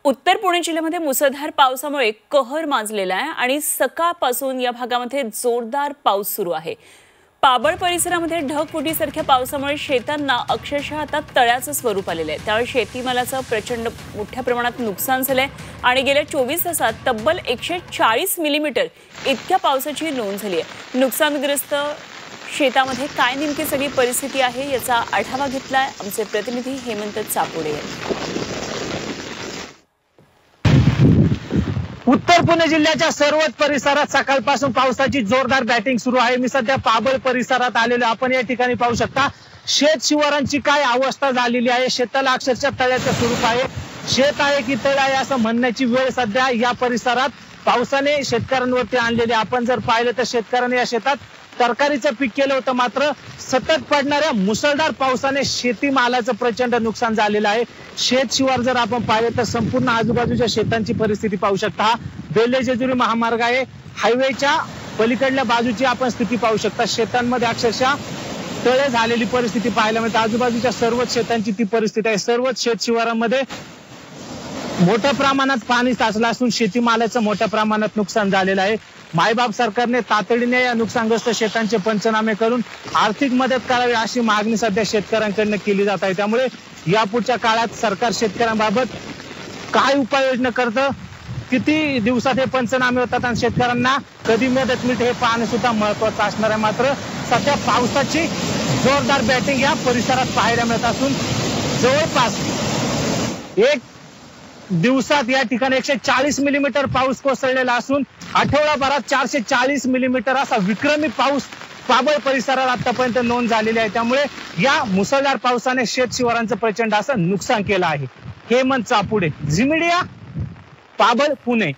उत्तर पुणे जिल्ह्यामध्ये मुसळधार पावसामुळे कहर माजलेला आहे आणि सकाळपासून या भागामध्ये जोरदार पाऊस सुरू आहे। पाबळ परिसरामध्ये ढगफुटीसारख्या पावसामुळे शेतांना अक्षरशः आता तळ्याचं स्वरूप आलेलं आहे। त्यामुळे शेतीमालाचं प्रचंड मोठ्या प्रमाणात नुकसान झालंय आणि गेल्या 24 तासात तब्बल 140 मिलीमीटर इतक्या पावसाची नोंद झाली आहे। नुकसानग्रस्त शेतामध्ये काय नेमकी सगळी परिस्थिती आहे याचा आढावा घेतलाय आमचे प्रतिनिधी हेमंत चापुडे यांनी। उत्तर पुणे जिल्ह्याच्या सर्वच परिसरात सकाळपासून पावसाची जोरदार बॅटिंग सुरू आहे। मी सध्या पाबळ परिसरात आलेलो। आपण या ठिकाणी पाहू शकता शेत शिवारांची काय अवस्था झालेली आहे। शेताला अक्षरशः तळ्याचं स्वरूप आहे। शेत आहे की तळ आहे असं म्हणण्याची वेळ सध्या या परिसरात पावसाने शेतकऱ्यांवरती आणलेली। आपण जर पाहिलं तर शेतकऱ्यांनी या शेतात तरकारीचं पीक केलं होतं, मात्र सतत पडणाऱ्या मुसळधार पावसाने शेतीमालाचं प्रचंड नुकसान झालेलं आहे। शेत शिवार जर आपण पाहिलं तर संपूर्ण आजूबाजूच्या शेतांची परिस्थिती पाहू शकता। हा बेल्ले जेजुरी महामार्ग आहे। हायवेच्या पलीकडल्या बाजूची आपण स्थिती पाहू शकता। शेतांमध्ये अक्षरशः तळे झालेली परिस्थिती पाहायला मिळते। आजूबाजूच्या सर्वच शेतांची ती परिस्थिती आहे। सर्वच शेत शिवारांमध्ये मोठ्या प्रमाणात पाणी साचलं असून शेतीमालाचं मोठ्या प्रमाणात नुकसान झालेलं आहे। मायबाप सरकारने तातडीने या नुकसानग्रस्त शेतांचे पंचनामे करून आर्थिक मदत करावी अशी मागणी सध्या शेतकऱ्यांकडून केली जात आहे। त्यामुळे यापुढच्या काळात सरकार शेतकऱ्यांबाबत काय उपाययोजना करतं, किती दिवसात हे पंचनामे होतात आणि शेतकऱ्यांना कधी मदत मिळते हे पाहणे सुद्धा महत्त्वाचं असणार आहे। मात्र सध्या पावसाची जोरदार बॅटिंग या परिसरात पाहायला मिळत असून जवळपास एक दिवसात या ठिकाणी 140 मिलीमीटर पाऊस कोसळलेला असून आठवडाभरात 440 मिलीमीटर असा विक्रमी पाऊस पाबळ परिसरात आतापर्यंत नोंद झालेली आहे। त्यामुळे या मुसळधार पावसाने शेत शिवारांचं प्रचंड असं नुकसान केलं आहे। Hemant Chapude, Zee media, Pabal, Pune.